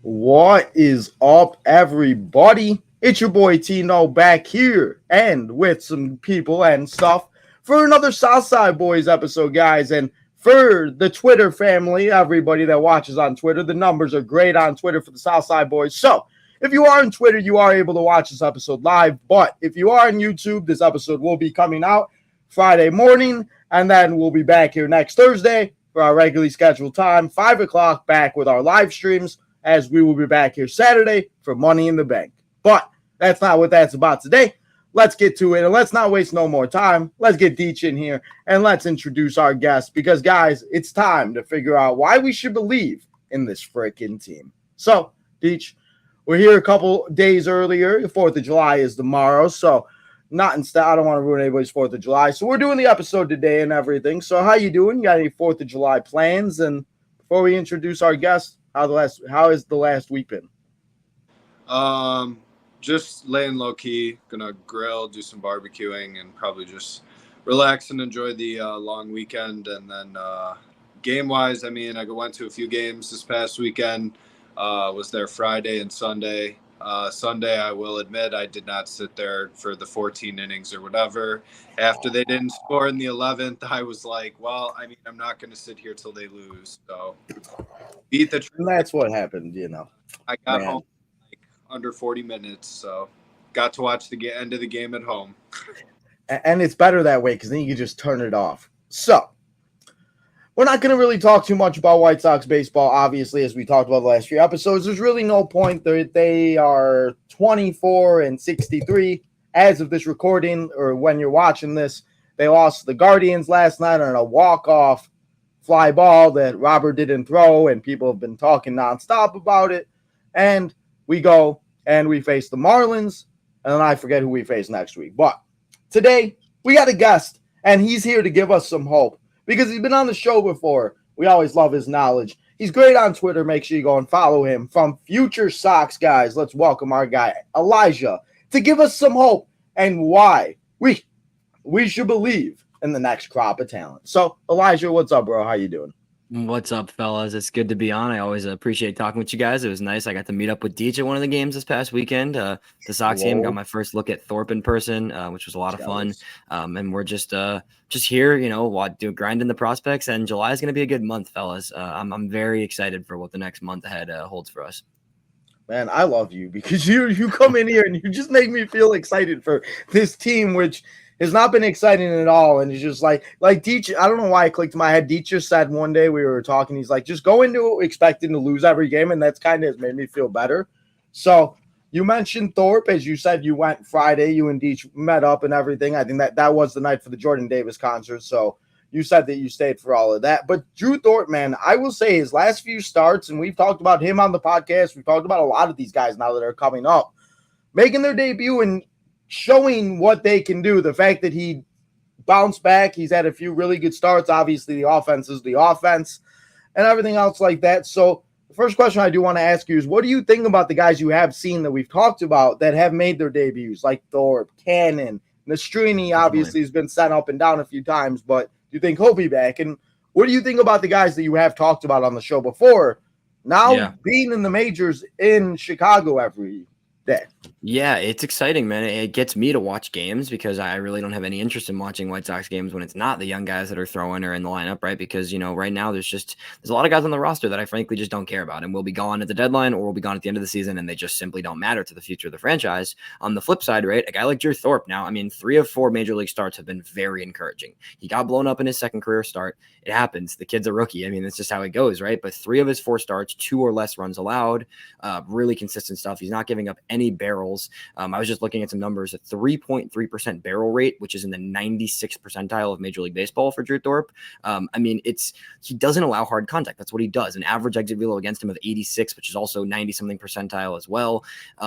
What is up, everybody? It's your boy Tino back here and with some people and stuff for another Southside Boys episode, guys. And for the Twitter family, everybody that watches on Twitter, the numbers are great on Twitter for the Southside Boys. So if you are on Twitter, you are able to watch this episode live. But if you are on YouTube, this episode will be coming out Friday morning. And then we'll be back here next Thursday for our regularly scheduled time, 5 o'clock, back with our live streams, as we will be back here Saturday for Money in the Bank. But that's not what that's about today. Let's get to it, and let's not waste no more time. Let's get Deech in here, and let's introduce our guest, because, guys, it's time to figure out why we should believe in this freaking team. So, Deech, we're here a couple days earlier. The 4th of July is tomorrow, so not instead. I don't want to ruin anybody's 4th of July, so we're doing the episode today and everything. So how you doing? You got any 4th of July plans? And before we introduce our guest, how has the last week been? Just laying low key, gonna grill, do some barbecuing, and probably just relax and enjoy the long weekend. And then game wise, I went to a few games this past weekend. Was there Friday and Sunday. Sunday, I will admit, I did not sit there for the 14 innings or whatever. After they didn't score in the 11th, I was like, well, I'm not going to sit here till they lose. So beat the. And that's what happened, I got home like under 40 minutes, so got to watch the end of the game at home. And it's better that way, because then you can just turn it off. So we're not going to really talk too much about White Sox baseball, obviously, as we talked about the last few episodes. There's really no point. They are 24-63 as of this recording, or when you're watching this. They lost to the Guardians last night on a walk-off fly ball that Robert didn't throw, and people have been talking nonstop about it. And we go and we face the Marlins, and then I forget who we face next week. But today, we got a guest, and he's here to give us some hope, because he's been on the show before. We always love his knowledge. He's great on Twitter. Make sure you go and follow him. From Future Sox, guys, let's welcome our guy, Elijah, to give us some hope and why we should believe in the next crop of talent. So, Elijah, what's up, bro? How you doing? What's up, fellas? It's good to be on. I always appreciate talking with you guys. It was nice. I got to meet up with Deech at one of the games this past weekend. The Sox game, got my first look at Thorpe in person, which was a lot of fun. And we're just here, grinding the prospects. And July is going to be a good month, fellas. I'm very excited for what the next month ahead holds for us. Man, I love you, because you come in here and you just make me feel excited for this team, which has not been exciting at all. And it's just like Deech, I don't know why it clicked in my head. Deech just said one day we were talking, he's like, just go into it expecting to lose every game, and that's kind of made me feel better. So you mentioned Thorpe, as you said, you went Friday, you and Deech met up and everything. I think that was the night for the Jordan Davis concert. So you said that you stayed for all of that. But Drew Thorpe, man, I will say his last few starts, and we've talked about him on the podcast, we've talked about a lot of these guys now that are coming up, making their debut and showing what they can do. The fact that he bounced back, he's had a few really good starts. Obviously, the offense is the offense and everything else like that. So the first question I do want to ask you is, what do you think about the guys you have seen that we've talked about that have made their debuts, like Thorpe, Cannon, Nastrini obviously has been sent up and down a few times, but do you think he'll be back? And what do you think about the guys that you have talked about on the show before, now being in the majors in Chicago every day? Yeah, it's exciting, man. It gets me to watch games, because I really don't have any interest in watching White Sox games when it's not the young guys that are throwing or in the lineup, right? Because, right now there's a lot of guys on the roster that I frankly just don't care about, and will be gone at the deadline or will be gone at the end of the season, and they just simply don't matter to the future of the franchise. On the flip side, right, a guy like Drew Thorpe now, 3 of 4 major league starts have been very encouraging. He got blown up in his second career start. It happens. The kid's a rookie. That's just how it goes, right? But 3 of his 4 starts, 2 or less runs allowed, really consistent stuff. He's not giving up any barrels. I was just looking at some numbers, a 3.3% barrel rate, which is in the 96th percentile of Major League Baseball for Drew Thorpe. He doesn't allow hard contact. That's what he does. An average exit velo against him of 86, which is also 90-something percentile as well.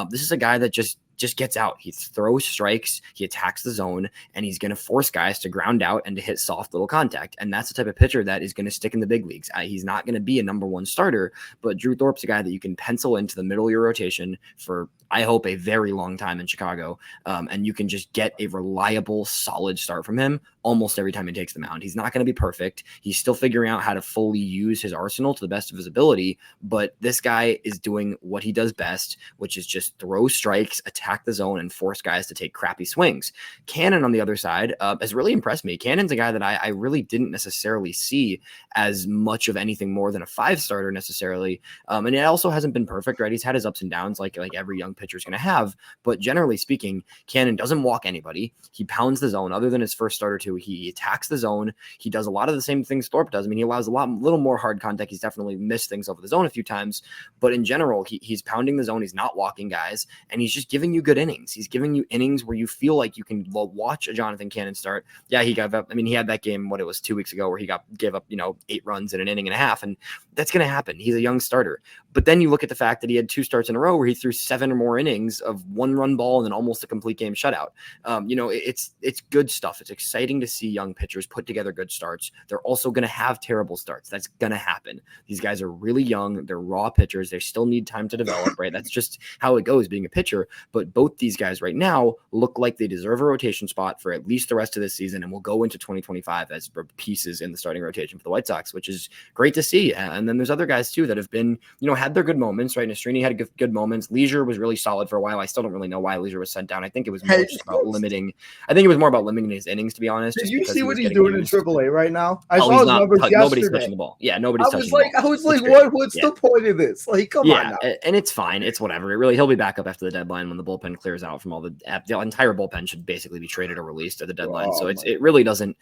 This is a guy that just gets out. He throws strikes, he attacks the zone, and he's going to force guys to ground out and to hit soft little contact. And that's the type of pitcher that is going to stick in the big leagues. He's not going to be a number 1 starter, but Drew Thorpe's a guy that you can pencil into the middle of your rotation for I hope, a very long time in Chicago. And you can just get a reliable, solid start from him almost every time he takes the mound. He's not going to be perfect. He's still figuring out how to fully use his arsenal to the best of his ability, but this guy is doing what he does best, which is just throw strikes, attack the zone, and force guys to take crappy swings. Cannon, on the other side, has really impressed me. Cannon's a guy that I really didn't necessarily see as much of anything more than a 5-starter necessarily. And it also hasn't been perfect, right? He's had his ups and downs like every young pitcher is going to have, but generally speaking, Cannon doesn't walk anybody. He pounds the zone. Other than his first start or two, he attacks the zone. He does a lot of the same things Thorpe does. I mean, he allows little more hard contact. He's definitely missed things over the zone a few times, but in general, he's pounding the zone. He's not walking guys, and he's just giving you good innings. He's giving you innings where you feel like you can watch a Jonathan Cannon start. Yeah, he got up. I mean, he had that game, it was 2 weeks ago, where he gave up, 8 runs in an inning and a half, and that's going to happen. He's a young starter. But then you look at the fact that he had 2 starts in a row where he threw 7 or more innings of 1-run ball and then almost a complete game shutout. It's good stuff. It's exciting to see young pitchers put together good starts. They're also going to have terrible starts. That's going to happen. These guys are really young. They're raw pitchers. They still need time to develop, right? That's just how it goes being a pitcher. But both these guys right now look like they deserve a rotation spot for at least the rest of this season, and will go into 2025 as pieces in the starting rotation for the White Sox, which is great to see. And then there's other guys too that have been, had their good moments, right? Nastrini had good moments. Leisure was really solid for a while. I still don't really know why Leisure was sent down. I think it was more just about limiting. I think it was more about limiting his innings, to be honest. Did you see what he's doing in AAA right now? I saw his numbers yesterday. Nobody's touching the ball. Yeah, nobody's touching the ball. I was like, what's the point of this? Like, come on now. And it's fine. It's whatever. He'll be back up after the deadline when the bullpen clears out from all the entire bullpen should basically be traded or released at the deadline. So it really doesn't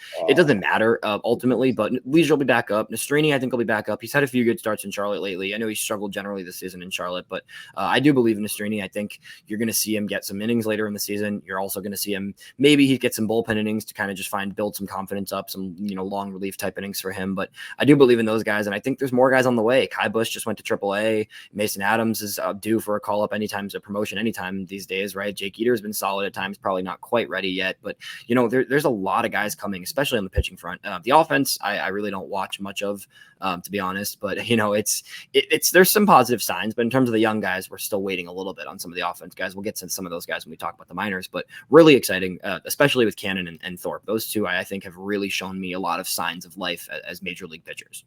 matter ultimately, but Leisure will be back up. Nastrini, I think, will be back up. He's had a few good starts in Charlotte lately. I know he struggled generally this season in Charlotte, but I do believe in Nastrini. I think you're going to see him get some innings later in the season. You're also going to see him, maybe he gets some bullpen innings to kind of just build some confidence up, some, long relief type innings for him. But I do believe in those guys. And I think there's more guys on the way. Kai Bush just went to AAA. Mason Adams is due for a call up anytime, a promotion anytime these days, right? Jake Eater has been solid at times, probably not quite ready yet, but there's a lot of guys coming, especially on the pitching front. The offense, I really don't watch much of, to be honest, but there's some positive signs, but in terms of the young guys, we're still waiting a little bit on some of the offense guys. We'll get to some of those guys when we talk about the minors, but really exciting, especially with Cannon and Thorpe. Those two, I think, have really shown me a lot of signs of life as major league pitchers.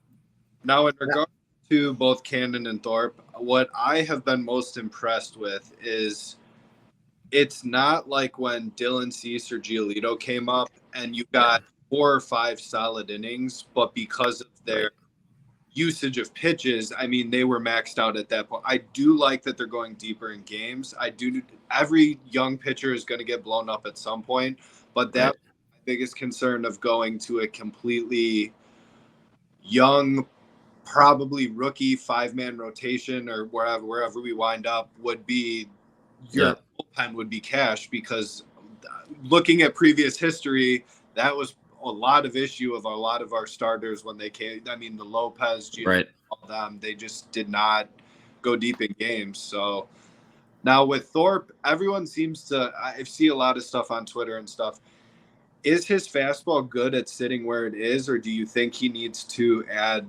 Now, in regard to both Cannon and Thorpe, what I have been most impressed with is it's not like when Dylan Cease or Giolito came up and you got 4 or 5 solid innings, but because of their usage of pitches, I mean, they were maxed out at that point. I do like that they're going deeper in games. Every young pitcher is going to get blown up at some point, but that's my biggest concern of going to a completely young, probably rookie 5-man rotation or wherever we wind up would be your bullpen would be cash, because looking at previous history, that was a lot of issue of a lot of our starters when they came. I mean, the Lopez, all them, they just did not go deep in games. So now with Thorpe, everyone seems to, I see a lot of stuff on Twitter and stuff. Is his fastball good at sitting where it is, or do you think he needs to add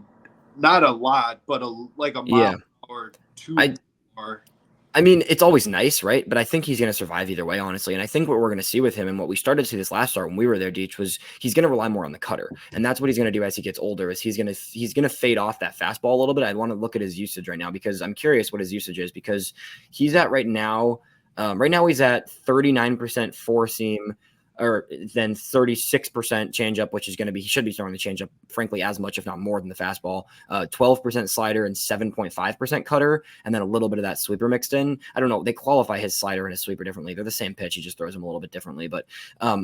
not a lot, but a mile or 2 more? I mean, it's always nice, right? But I think he's going to survive either way, honestly. And I think what we're going to see with him, and what we started to see this last start when we were there, Deech, was he's going to rely more on the cutter. And that's what he's going to do as he gets older, is he's going to fade off that fastball a little bit. I want to look at his usage right now, because I'm curious what his usage is, because he's at right now he's at 39% four seam, or then 36% changeup, which is going to be, he should be throwing the changeup, frankly, as much, if not more than the fastball, 12% slider and 7.5% cutter. And then a little bit of that sweeper mixed in. I don't know. They qualify his slider and his sweeper differently. They're the same pitch. He just throws them a little bit differently, but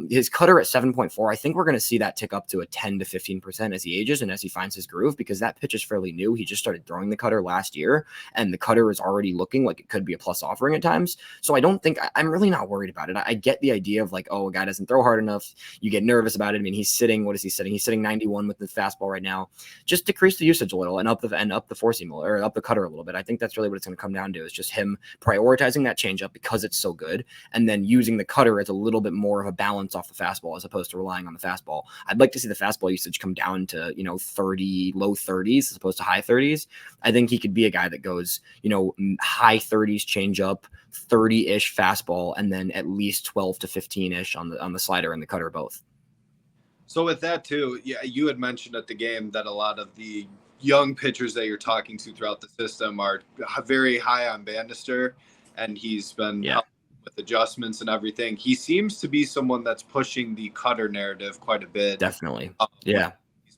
his cutter at 7.4, I think we're going to see that tick up to a 10 to 15% as he ages and as he finds his groove, because that pitch is fairly new. He just started throwing the cutter last year, and the cutter is already looking like it could be a plus offering at times. So I don't think, I'm really not worried about it. I get the idea of like, oh, a guy doesn't throw hard enough. You get nervous about it. I mean, he's sitting, what is he sitting? He's sitting 91 with the fastball right now. Just decrease the usage a little and up the four seam, or up the cutter a little bit. I think that's really what it's going to come down to, is just him prioritizing that changeup because it's so good, and then using the cutter as a little bit more of a balance off the fastball as opposed to relying on the fastball. I'd like to see the fastball usage come down to, 30, low 30s as opposed to high 30s. I think he could be a guy that goes, high 30s changeup, 30-ish fastball and then at least 12 to 15-ish on the slider and the cutter both. So with that too, yeah, you had mentioned at the game that a lot of the young pitchers that you're talking to throughout the system are very high on Bannister, and he's been helping with adjustments and everything. He seems to be someone that's pushing the cutter narrative quite a bit. Definitely. These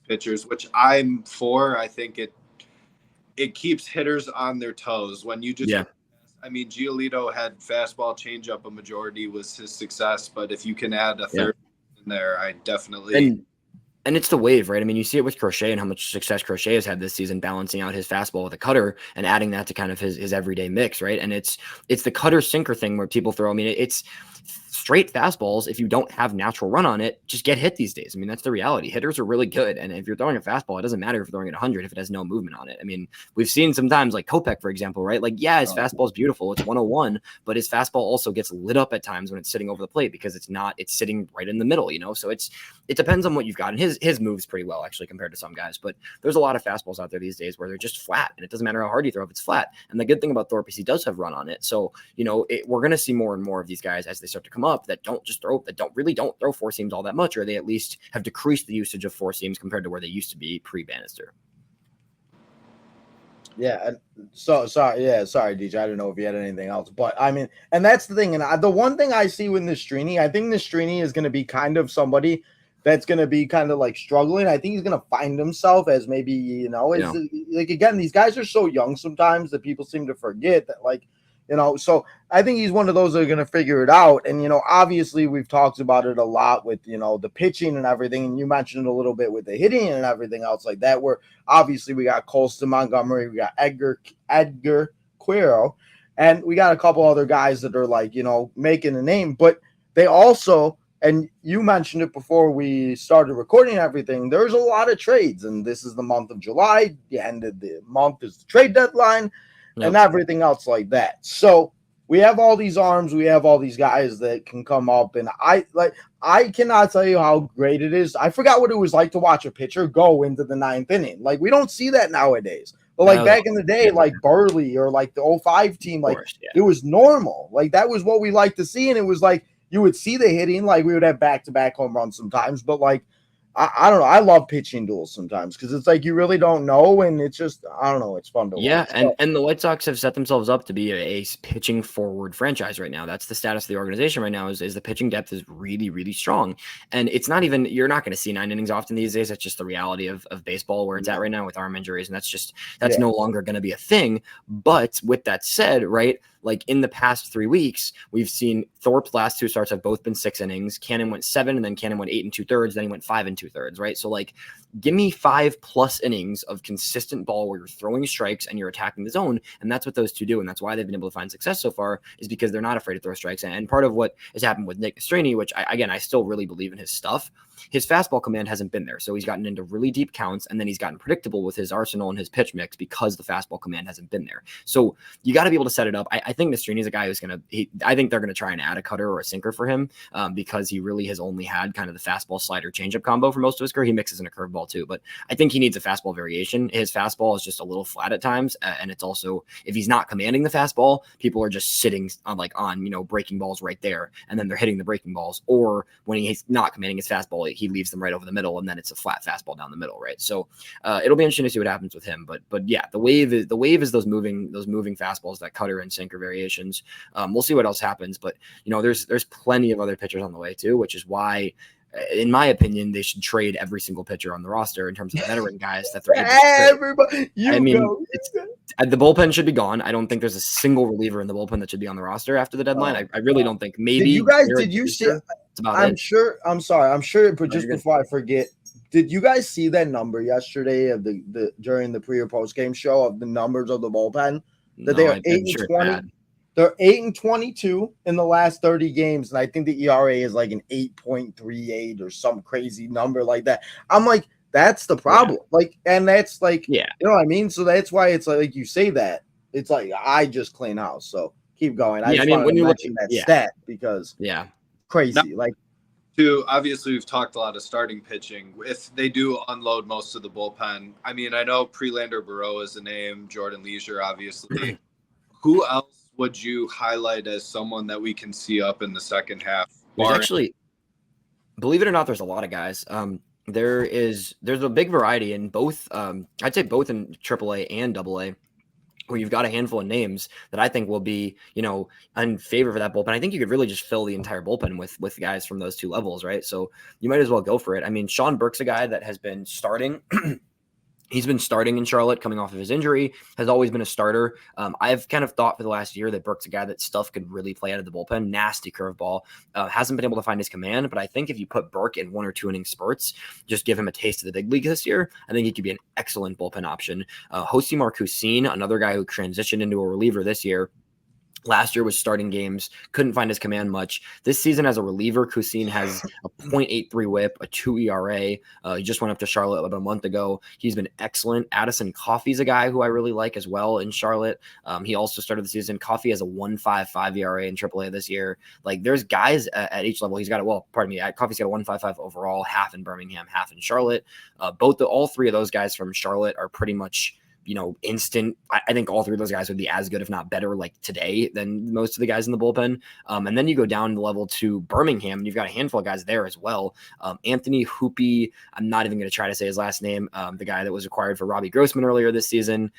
pitchers, which I'm for. I think it keeps hitters on their toes when you just. I mean, Giolito had fastball changeup. A majority was his success, but if you can add a third in there, I definitely. And it's the wave, right? I mean, you see it with Crochet and how much success Crochet has had this season, balancing out his fastball with a cutter and adding that to kind of his everyday mix, right? And it's the cutter sinker thing where people throw. I mean, it's straight fastballs. If you don't have natural run on it, just get hit these days. I mean, that's the reality. Hitters are really good, and if you're throwing a fastball, it doesn't matter if you're throwing it 100 if it has no movement on it. I mean, we've seen sometimes like Kopech, for example, right? Like, yeah, his fastball is beautiful. It's 101, but his fastball also gets lit up at times when it's sitting over the plate because it's sitting right in the middle, you know? So it depends on what you've got. And his moves pretty well, actually, compared to some guys. But there's a lot of fastballs out there these days where they're just flat, and it doesn't matter how hard you throw if it's flat. And the good thing about Thorpe is he does have run on it. So, you know, we're going to see more and more of these guys as they start to come up that don't throw four seams all that much, or they at least have decreased the usage of four seams compared to where they used to be pre-Bannister. Yeah. So sorry. Yeah. Sorry, DJ. I didn't know if you had anything else, but I mean, and that's the thing. And the one thing I see with Nastrini, I think Nastrini is going to be kind of somebody that's going to be kind of like struggling. I think he's going to find himself as maybe, you know, like, again, these guys are so young sometimes that people seem to forget that, like, you know, so I think he's one of those that are going to figure it out. And, you know, obviously we've talked about it a lot with, you know, the pitching and everything. And you mentioned a little bit with the hitting and everything else like that, where obviously we got Colston Montgomery, we got Edgar Quero, and we got a couple other guys that are like, you know, making a name. But they also, and you mentioned it before we started recording everything, there's a lot of trades. And this is the month of July. The end of the month is the trade deadline. And everything else like that. So we have all these arms, we have all these guys that can come up, and I cannot tell you how great it is. I forgot what it was like to watch a pitcher go into the ninth inning. Like, we don't see that nowadays. But like back in the day, like Burley or like the 05 team, like it was normal. Like that was what we liked to see, and it was like you would see the hitting, like we would have back-to-back home runs sometimes, but like I don't know. I love pitching duels sometimes because it's like you really don't know, and it's just, I don't know, it's fun to watch. And the White Sox have set themselves up to be a pitching forward franchise right now. That's the status of the organization right now. Is the pitching depth is really, really strong, and it's not even, you're not going to see 9 innings often these days. That's just the reality of baseball where it's at right now with arm injuries, and that's no longer going to be a thing. But with that said, right, like in the past 3 weeks, we've seen Thorpe's last 2 starts have both been 6 innings. Cannon went 7, and then Cannon went 8 2/3. Then he went 5 2/3, right? So like, give me 5+ innings of consistent ball where you're throwing strikes and you're attacking the zone. And that's what those two do. And that's why they've been able to find success so far, is because they're not afraid to throw strikes. And part of what has happened with Nick Nastrini, which I still really believe in his stuff, his fastball command hasn't been there. So he's gotten into really deep counts, and then he's gotten predictable with his arsenal and his pitch mix because the fastball command hasn't been there. So you got to be able to set it up. I think Nastrini is a guy who's I think they're going to try and add a cutter or a sinker for him because he really has only had kind of the fastball slider changeup combo for most of his career. He mixes in a curveball too, but I think he needs a fastball variation. His fastball is just a little flat at times. And it's also, if he's not commanding the fastball, people are just sitting on, you know, breaking balls right there. And then they're hitting the breaking balls, or when he's not commanding his fastball, he leaves them right over the middle, and then it's a flat fastball down the middle, right? So it'll be interesting to see what happens with him. But yeah, the wave is those moving fastballs, that cutter and sinker variations. We'll see what else happens, but you know, there's plenty of other pitchers on the way too, which is why, in my opinion, they should trade every single pitcher on the roster in terms of the veteran guys that they're able to trade. Everybody, the bullpen should be gone. I don't think there's a single reliever in the bullpen that should be on the roster after the deadline. I really don't think. Maybe did you see? I'm sure. But just before I forget, did you guys see that number yesterday of the during the pre or post game show of the numbers of the bullpen? That they are 8-20. They're 8-22 in the last 30 games, and I think the ERA is like an 8.38 or some crazy number like that. I'm like, that's the problem. Like, and that's like, you know what I mean? So that's why it's like you say that. It's like I just clean house. So keep going. I mean, when you look at that stat, because crazy. Now, obviously we've talked a lot of starting pitching. If they do unload most of the bullpen, I mean, I know Prelander Barreau is a name, Jordan Leisure, obviously. Who else would you highlight as someone that we can see up in the second half? There's actually, believe it or not, there's a lot of guys. There's a big variety in both. I'd say both in AAA and AA, where you've got a handful of names that I think will be, in favor for that bullpen. I think you could really just fill the entire bullpen with guys from those two levels, right? So you might as well go for it. I mean, Sean Burke's a guy that has been starting. He's been starting in Charlotte coming off of his injury, has always been a starter. I've kind of thought for the last year that Burke's a guy that stuff could really play out of the bullpen. Nasty curveball. Hasn't been able to find his command, but I think if you put Burke in 1 or 2 inning spurts, just give him a taste of the big league this year, I think he could be an excellent bullpen option. Josimar Cusin, another guy who transitioned into a reliever this year. Last year was starting games, couldn't find his command much. This season as a reliever, Cusin has a .83 whip, a 2 ERA. He just went up to Charlotte about a month ago. He's been excellent. Addison Coffey's a guy who I really like as well in Charlotte. He also started the season. Coffey has a 1.55 ERA in AAA this year. Like, there's guys at each level. He's got Coffey's got a 1.55 overall, half in Birmingham, half in Charlotte. All three of those guys from Charlotte are pretty much instant. I think all three of those guys would be as good, if not better, like today than most of the guys in the bullpen. And then you go down the level to Birmingham, and you've got a handful of guys there as well. Anthony Hoopy, I'm not even going to try to say his last name. The guy that was acquired for Robbie Grossman earlier this season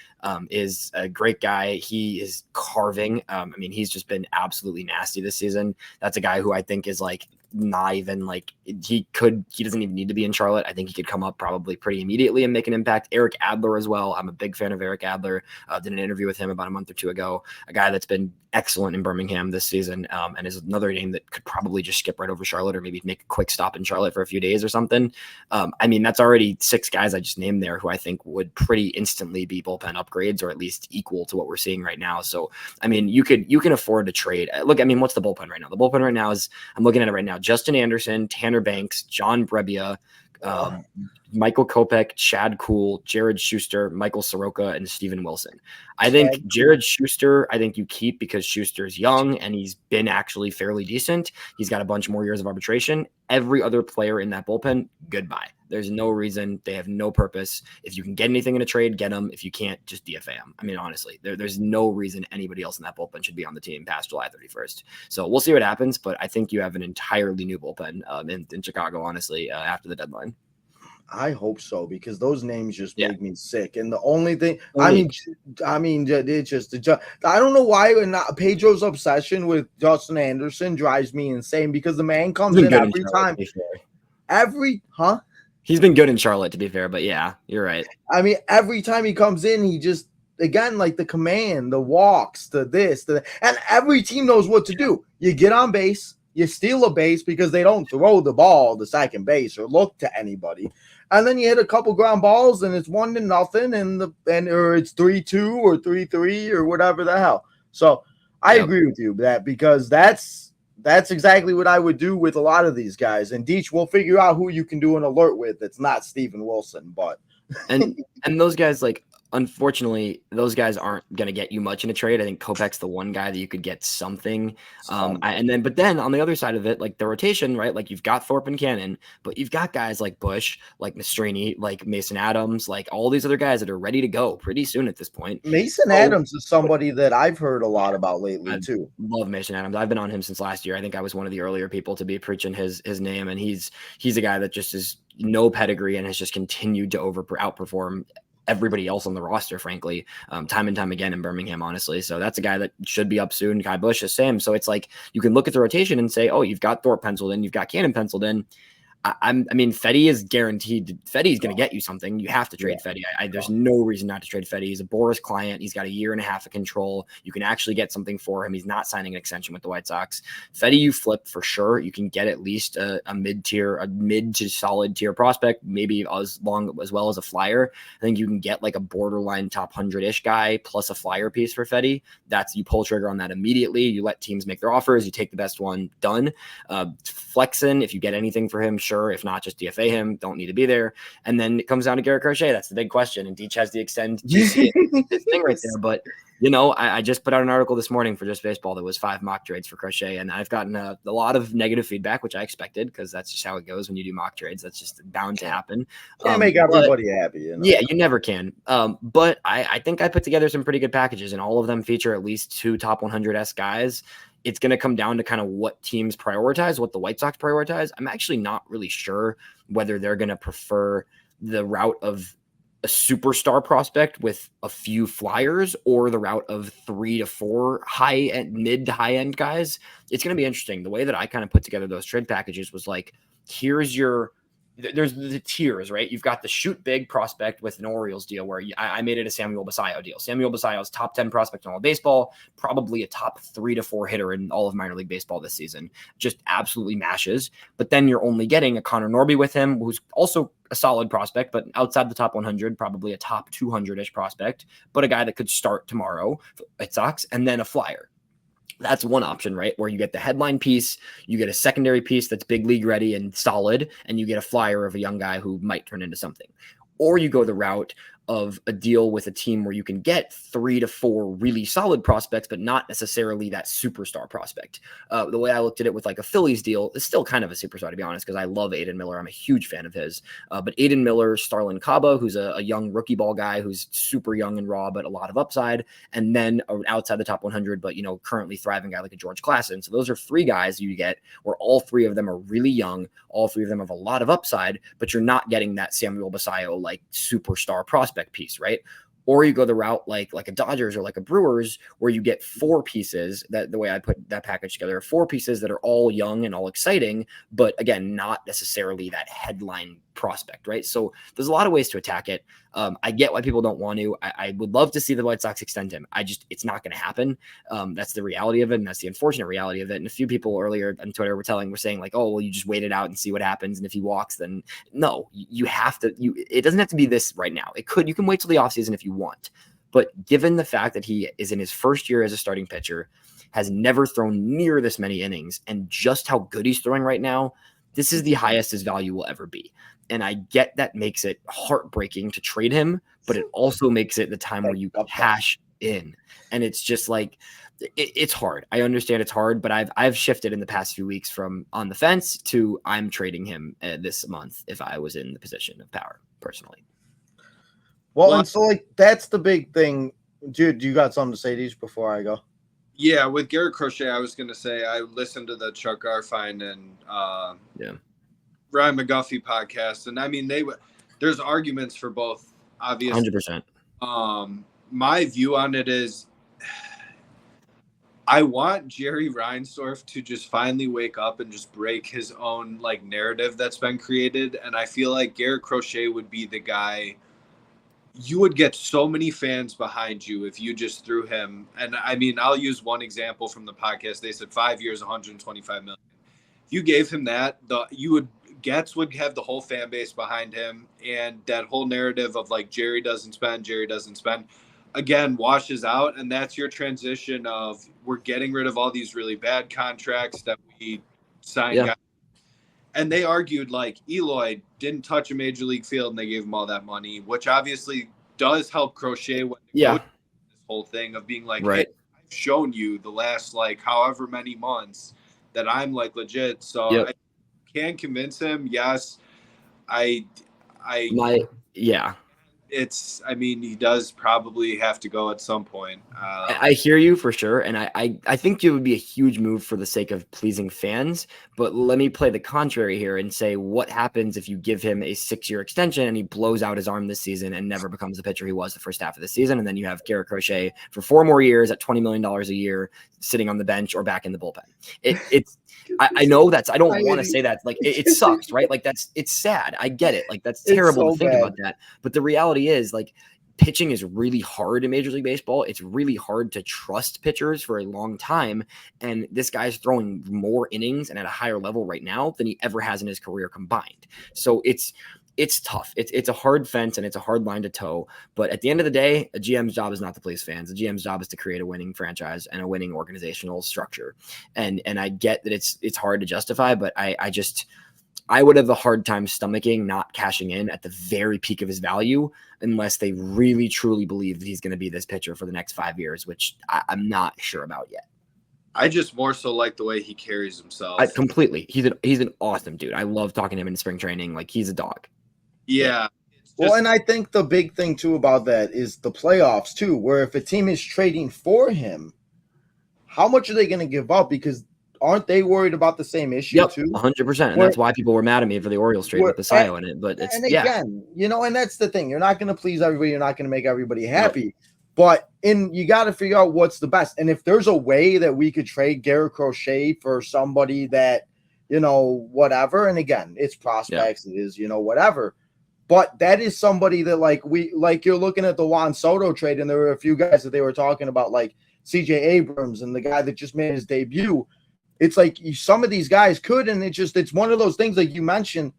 is a great guy. He is carving. He's just been absolutely nasty this season. That's a guy who I think is like not even like he doesn't even need to be in Charlotte. I think he could come up probably pretty immediately and make an impact. Eric Adler as well. I'm a big fan of Eric Adler. Did an interview with him about a month or two ago. A guy that's been excellent in Birmingham this season, and is another name that could probably just skip right over Charlotte, or maybe make a quick stop in Charlotte for a few days or something. That's already 6 guys I just named there who I think would pretty instantly be bullpen upgrades, or at least equal to what we're seeing right now. So, you can afford to trade. Look, what's the bullpen right now? The bullpen right now is, I'm looking at it right now, Justin Anderson, Tanner Banks, John Brebbia, Michael Kopech, Chad Kuhl, Jared Schuster, Michael Soroka, and Steven Wilson. I think Jared Schuster, you keep because Schuster's young and he's been actually fairly decent. He's got a bunch more years of arbitration. Every other player in that bullpen, goodbye. There's no reason. They have no purpose. If you can get anything in a trade, get them. If you can't, just DFA them. Honestly, there's no reason anybody else in that bullpen should be on the team past July 31st. So we'll see what happens, but I think you have an entirely new bullpen in Chicago, honestly, after the deadline. I hope so, because those names just make me sick. And the only thing, it's just, I don't know why Pedro's obsession with Justin Anderson drives me insane, because the man comes in every time. He's been good in Charlotte, to be fair, but yeah, you're right. Every time he comes in, he just, again, like the command, the walks, the this, and every team knows what to do. You get on base, you steal a base because they don't throw the ball to second base or look to anybody. And then you hit a couple ground balls and it's 1-0 or it's 3-2 or 3-3 or whatever the hell. So I agree with you that, because that's exactly what I would do with a lot of these guys. And Deech, we'll figure out who you can do an alert with. It's not Steven Wilson, but and those guys, like, unfortunately, those guys aren't going to get you much in a trade. I think Kopech's the one guy that you could get something. But then on the other side of it, like the rotation, right? Like, you've got Thorpe and Cannon, but you've got guys like Bush, like Mastrini, like Mason Adams, like all these other guys that are ready to go pretty soon at this point. Mason Adams is somebody that I've heard a lot about lately too. Love Mason Adams. I've been on him since last year. I think I was one of the earlier people to be preaching his name, and he's a guy that just is no pedigree and has just continued to outperform everybody else on the roster, frankly, time and time again in Birmingham, honestly. So that's a guy that should be up soon. Kai Bush is same. So it's like, you can look at the rotation and say, oh, you've got Thorpe penciled in, you've got Cannon penciled in. Fetty is guaranteed. Fetty's going to get you something. You have to trade Fetty. There's no reason not to trade Fetty. He's a Boris client. He's got a 1.5 years of control. You can actually get something for him. He's not signing an extension with the White Sox. Fetty, you flip for sure. You can get at least a mid to solid tier prospect, maybe as well as a flyer. I think you can get like a borderline top 100-ish guy plus a flyer piece for Fetty. You pull trigger on that immediately. You let teams make their offers. You take the best one. Done. Flexen, if you get anything for him, sure. If not, just DFA him. Don't need to be there. And then it comes down to Garrett Crochet. That's the big question. And Deech has the extend thing right there. But I just put out an article this morning for Just Baseball that was 5 mock trades for Crochet, and I've gotten a lot of negative feedback, which I expected because that's just how it goes when you do mock trades. That's just bound to happen. Can't make everybody happy. Yeah, you never can. But I think I put together some pretty good packages, and all of them feature at least 2 top 100S guys. It's going to come down to kind of what teams prioritize, what the White Sox prioritize. I'm actually not really sure whether they're going to prefer the route of a superstar prospect with a few flyers or the route of 3 to 4 mid to high end guys. It's going to be interesting. The way that I kind of put together those trade packages was like, there's the tiers, right? You've got the shoot big prospect with an Orioles deal where I made it a Samuel Basallo deal. Samuel Basallo is top 10 prospect in all of baseball, probably a top 3 to 4 hitter in all of minor league baseball this season. Just absolutely mashes. But then you're only getting a Connor Norby with him, who's also a solid prospect, but outside the top 100, probably a top 200-ish prospect, but a guy that could start tomorrow at Sox, and then a flyer. That's one option, right? Where you get the headline piece, you get a secondary piece that's big league ready and solid, and you get a flyer of a young guy who might turn into something. Or you go the route of a deal with a team where you can get 3 to 4 really solid prospects, but not necessarily that superstar prospect. The way I looked at it with like a Phillies deal is still kind of a superstar, to be honest, because I love Aiden Miller. I'm a huge fan of his. But Aiden Miller, Starlin Caba, who's a young rookie ball guy who's super young and raw, but a lot of upside. And then outside the top 100, but, currently thriving guy like a George Klassen. So those are 3 guys you get where all 3 of them are really young. All 3 of them have a lot of upside, but you're not getting that Samuel Basallo like superstar prospect piece, right? Or you go the route like a Dodgers or like a Brewers, where you get 4 pieces. That the way I put that package together, 4 pieces that are all young and all exciting, but again, not necessarily that headline prospect, right? So there's a lot of ways to attack it. I get why people don't want to. I would love to see the White Sox extend him. It's not going to happen. That's the reality of it, and that's the unfortunate reality of it. And a few people earlier on Twitter were saying like, oh, well, you just wait it out and see what happens, and if he walks, then no, you have to. It doesn't have to be this right now. You can wait till the offseason if you want. But given the fact that he is in his first year as a starting pitcher, has never thrown near this many innings, and just how good he's throwing right now, this is the highest his value will ever be. And I get that makes it heartbreaking to trade him, but it also makes it the time where you cash in. And it's just like, it's hard. I understand it's hard, but I've shifted in the past few weeks from on the fence to I'm trading him this month if I was in the position of power personally. Well, and so like that's the big thing. Dude, you got something to say to these before I go? Yeah, with Garrett Crochet, I was going to say I listened to the Chuck Garfien and Ryan McGuffey podcast, and I mean there's arguments for both, obviously. 100%. My view on it is I want Jerry Reinsdorf to just finally wake up and just break his own like narrative that's been created, and I feel like Garrett Crochet would be the guy. You would get so many fans behind you if you just threw him. And I mean, I'll use one example from the podcast. They said 5 years, 125 million. If you gave him that, Getz would have the whole fan base behind him. And that whole narrative of like, Jerry doesn't spend, again, washes out. And that's your transition of we're getting rid of all these really bad contracts that we signed. Yeah. And they argued like Eloy didn't touch a major league field and they gave him all that money, which obviously does help Crochet with this whole thing of being like, right. Hey, I've shown you the last like however many months that I'm like legit. So I can convince him. Yes. He does probably have to go at some point. I hear you for sure. And I think it would be a huge move for the sake of pleasing fans. But let me play the contrary here and say, what happens if you give him a 6-year extension and he blows out his arm this season and never becomes the pitcher he was the first half of the season? And then you have Garrett Crochet for 4 more years at $20 million a year sitting on the bench or back in the bullpen. I know I don't want to say that. Like it sucks, right? Like it's sad. I get it. Like that's terrible to think about that. But the reality is like pitching is really hard in Major League Baseball. It's really hard to trust pitchers for a long time. And this guy's throwing more innings and at a higher level right now than he ever has in his career combined. So it's tough. It's a hard fence and it's a hard line to toe. But at the end of the day, a GM's job is not to please fans. A GM's job is to create a winning franchise and a winning organizational structure. And I get that it's hard to justify, but I would have a hard time stomaching not cashing in at the very peak of his value unless they really truly believe that he's going to be this pitcher for the next 5 years, which I'm not sure about yet. I just more so like the way he carries himself. Completely. He's an awesome dude. I love talking to him in spring training. Like, he's a dog. Yeah. Well, and I think the big thing too about that is the playoffs too, where if a team is trading for him, how much are they going to give up? Because aren't they worried about the same issue too? 100%. And that's why people were mad at me for the Orioles trade with the Sayo in it. But it's, and again, and that's the thing. You're not going to please everybody. You're not going to make everybody happy. But you got to figure out what's the best. And if there's a way that we could trade Garrett Crochet for somebody that, whatever. And again, it's prospects. It is, whatever. But that is somebody that you're looking at the Juan Soto trade. And there were a few guys that they were talking about, like CJ Abrams and the guy that just made his debut. It's like some of these guys could. And it's one of those things, like you mentioned,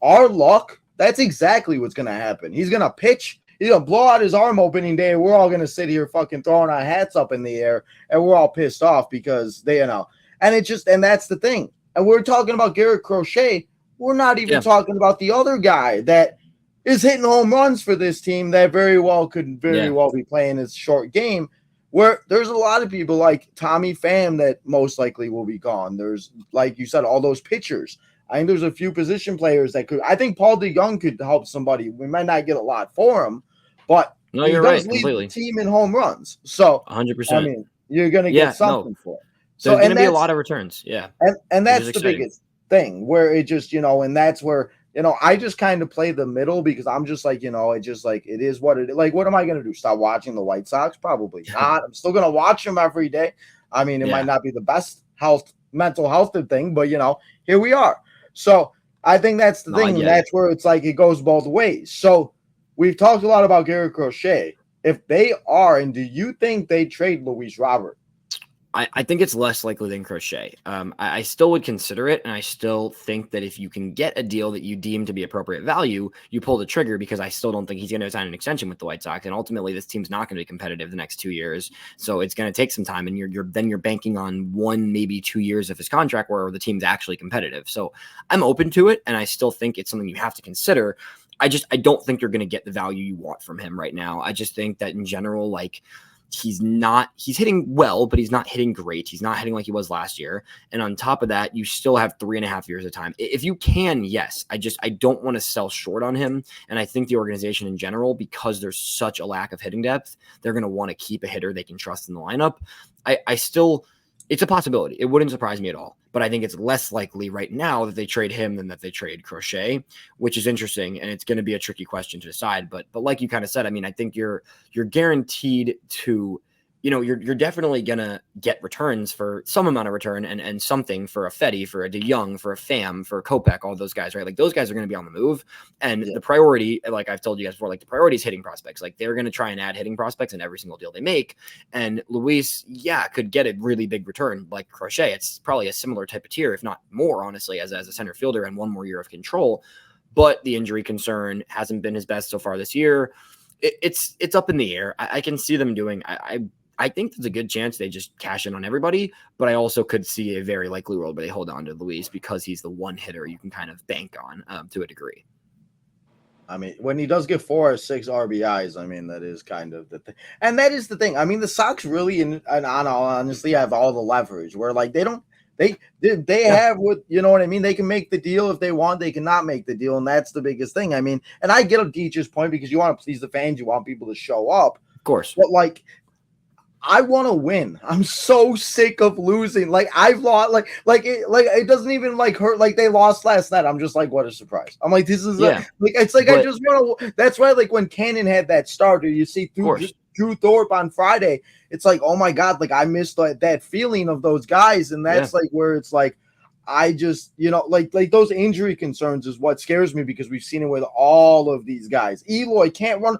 our luck. That's exactly what's going to happen. He's going to pitch. He's going to blow out his arm opening day. We're all going to sit here fucking throwing our hats up in the air, and we're all pissed off because and that's the thing. And we're talking about Garrett Crochet. We're not even talking about the other guy that is hitting home runs for this team that very well could be playing his short game, where there's a lot of people like Tommy Pham that most likely will be gone. There's, like you said, all those pitchers. I think there's a few position players that could. I think Paul DeJong could help somebody. We might not get a lot for him, but he does lead the team in home runs. So 100%. I mean, you're going to get something for it. So there's going to be a lot of returns. Yeah. And that's the biggest thing where it just, and that's where, I just kind of play the middle because I'm just like, it is what it is. Like, what am I going to do? Stop watching the White Sox? Probably not. I'm still going to watch them every day. I mean, it might not be the best mental health thing, but here we are. So I think that's the thing. And that's where it's like it goes both ways. So we've talked a lot about Garrett Crochet. If they are, and do you think they trade Luis Robert? I think it's less likely than Crochet. I still would consider it, and I still think that if you can get a deal that you deem to be appropriate value, you pull the trigger, because I still don't think he's going to sign an extension with the White Sox, and ultimately this team's not going to be competitive the next 2 years. So it's going to take some time, and you're banking on 1, maybe 2 years of his contract where the team's actually competitive. So I'm open to it, and I still think it's something you have to consider. I don't think you're going to get the value you want from him right now. I just think that in general, like, he's hitting well, but he's not hitting great. He's not hitting like he was last year. And on top of that, you still have 3.5 years of time. If you can, yes, I don't want to sell short on him. And I think the organization in general, because there's such a lack of hitting depth, they're going to want to keep a hitter they can trust in the lineup. It's a possibility. It wouldn't surprise me at all. But I think it's less likely right now that they trade him than that they trade Crochet, which is interesting. And it's going to be a tricky question to decide. But like you kind of said, I mean, I think you're guaranteed to, you're definitely going to get returns for some amount of return and something for a Fetty, for a DeJong, for a Pham, for a Kopech, all those guys, right? Like, those guys are going to be on the move. And the priority, like I've told you guys before, like, the priority is hitting prospects. Like, they're going to try and add hitting prospects in every single deal they make. And Luis, could get a really big return like Crochet. It's probably a similar type of tier, if not more, honestly, as a center fielder and 1 more year of control. But the injury concern hasn't been his best so far this year. It's up in the air. I can see them doing. I think there's a good chance they just cash in on everybody, but I also could see a very likely world where they hold on to Luis because he's the one hitter you can kind of bank on to a degree. I mean, when he does get 4 or 6 RBIs, I mean, that is kind of the thing. And that is the thing. I mean, the Sox really, honestly, have all the leverage where, like, they have what, you know what I mean? They can make the deal if they want. They cannot make the deal, and that's the biggest thing. I mean, and I get Deech's point because you want to please the fans. You want people to show up. Of course. But, like, I want to win. I'm so sick of losing. Like, I've lost. It doesn't even hurt. Like, they lost last night. I'm just like, what a surprise. I'm like, this is it's like, but I just want to. That's why, like, when Cannon had that starter, you see Drew Thorpe on Friday. It's like, oh my God, like, I missed that feeling of those guys, and that's like where it's like, I just, like those injury concerns is what scares me because we've seen it with all of these guys. Eloy can't run.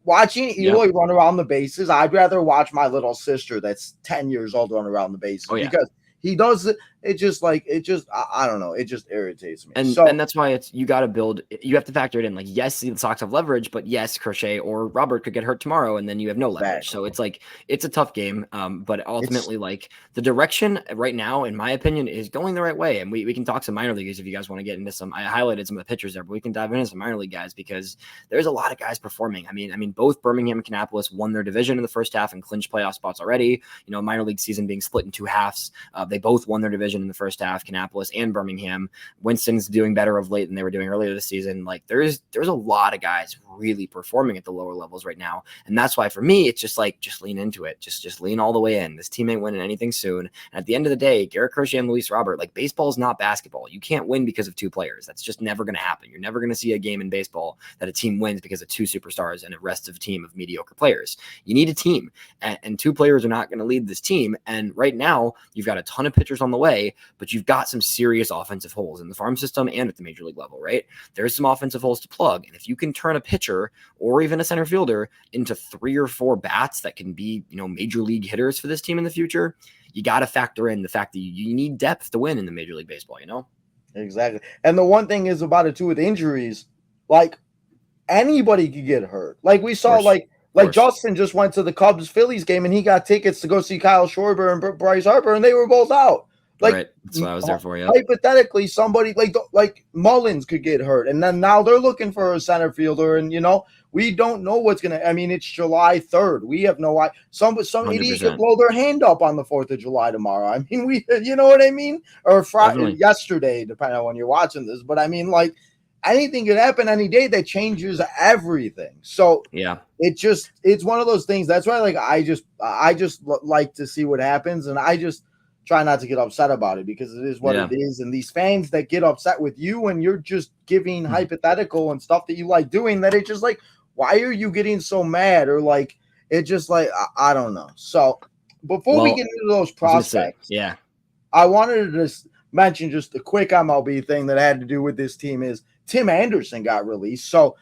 Watching Eloy run around the bases, I'd rather watch my little sister that's 10 years old run around the bases because he does I don't know. It just irritates me. And So that's why you got to build. You have to factor it in. Like, yes, the Sox have leverage, but yes, Crochet or Robert could get hurt tomorrow, and then you have no leverage. exactly. So it's like it's a tough game. But ultimately, like the direction right now, in my opinion, is going the right way. And we can talk some minor leaguers if you guys want to get into some. I highlighted some of the pitchers there, but we can dive into some minor league guys because there's a lot of guys performing. I mean, both Birmingham and Kannapolis won their division in the first half and clinched playoff spots already. You know, minor league season being split in two halves. They both won their division in the first half, Kannapolis and Birmingham. Winston's doing better of late than they were doing earlier this season. Like there's a lot of guys really performing at the lower levels right now. And that's why for me, it's just like, just lean into it. Just lean all the way in. This team ain't winning anything soon. And at the end of the day, Garrett Crochet and Luis Robert, like baseball is not basketball. You can't win because of two players. That's just never going to happen. You're never going to see a game in baseball that a team wins because of two superstars and a rest of a team of mediocre players. You need a team, and two players are not going to lead this team. And right now you've got a ton of pitchers on the way, but you've got some serious offensive holes in the farm system and at the major league level, right? There's some offensive holes to plug. And if you can turn a pitcher or even a center fielder into 3 or 4 bats that can be, you know, major league hitters for this team in the future, you got to factor in the fact that you need depth to win in the Major League Baseball, you know? Exactly. And the one thing is about it too with injuries, like anybody could get hurt. Like we saw, like Justin just went to the Cubs Phillies game and he got tickets to go see Kyle Schwarber and Bryce Harper, and they were both out. Like, right. That's what I was there for. Yeah. Hypothetically, somebody like Mullins could get hurt, and then now they're looking for a center fielder, and you know we don't know what's gonna. I mean, it's July 3rd. We have no idea. Some 100%. Idiot could blow their hand up on the 4th of July tomorrow. I mean, you know what I mean? Or Friday, yesterday, depending on when you're watching this. But I mean, like anything could happen any day that changes everything. So yeah, it's one of those things. That's why, like, I just like to see what happens, and I just try not to get upset about it because it is what it is. And these fans that get upset with you and you're just giving hypothetical and stuff that you like doing, that it's just like, why are you getting so mad? Or like, it's just like, I don't know. So before we get into those prospects, I wanted to just mention just a quick MLB thing that had to do with this team is Tim Anderson got released. So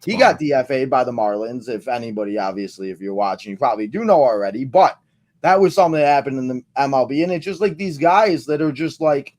he got DFA'd by the Marlins. If anybody, obviously, if you're watching, you probably do know already, but that was something that happened in the MLB. And it's just like these guys that are just like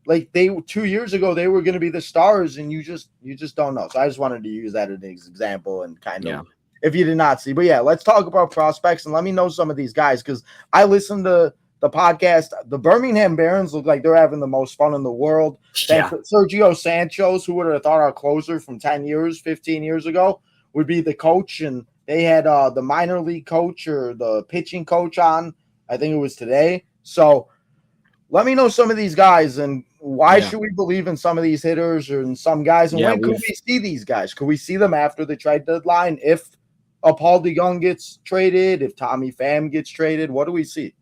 they 2 years ago, they were going to be the stars, and you just don't know. So I just wanted to use that as an example and kind of, if you did not see. But yeah, let's talk about prospects and let me know some of these guys, because I listened to the podcast. The Birmingham Barons look like they're having the most fun in the world. Sergio Sanchez, who would have thought our closer from 10 years, 15 years ago, would be the coach, and they had the minor league coach or the pitching coach on, I think it was today. So let me know some of these guys and why should we believe in some of these hitters or in some guys? And when could we see these guys? Could we see them after the trade deadline? If a Paul DeJong gets traded, if Tommy Pham gets traded, what do we see?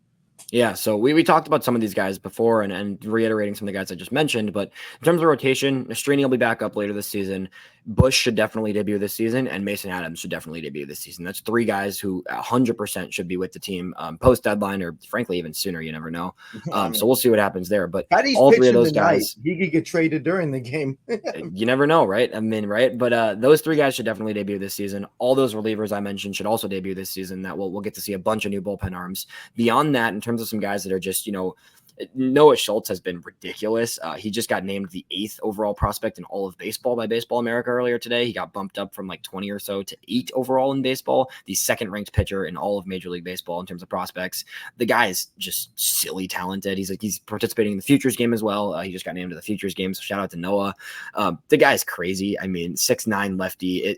Yeah, so we talked about some of these guys before and reiterating some of the guys I just mentioned, but in terms of rotation, Nastrini will be back up later this season. Bush should definitely debut this season, and Mason Adams should definitely debut this season. That's 3 guys who 100% should be with the team post-deadline, or frankly, even sooner. You never know. So we'll see what happens there. But all 3 of those guys, he could get traded during the game. You never know, right? I mean, right? But those 3 guys should definitely debut this season. All those relievers I mentioned should also debut this season. That we'll get to see a bunch of new bullpen arms. Beyond that, in terms of some guys that are just, you know, Noah Schultz has been ridiculous. He just got named the 8th overall prospect in all of baseball by Baseball America earlier today. He got bumped up from like 20 or so to 8 overall in baseball, the 2nd ranked pitcher in all of Major League Baseball in terms of prospects. The guy is just silly talented. He's participating in the Futures game as well. He just got named to the Futures game, so shout out to Noah. The guy is crazy. I mean, 6'9" lefty.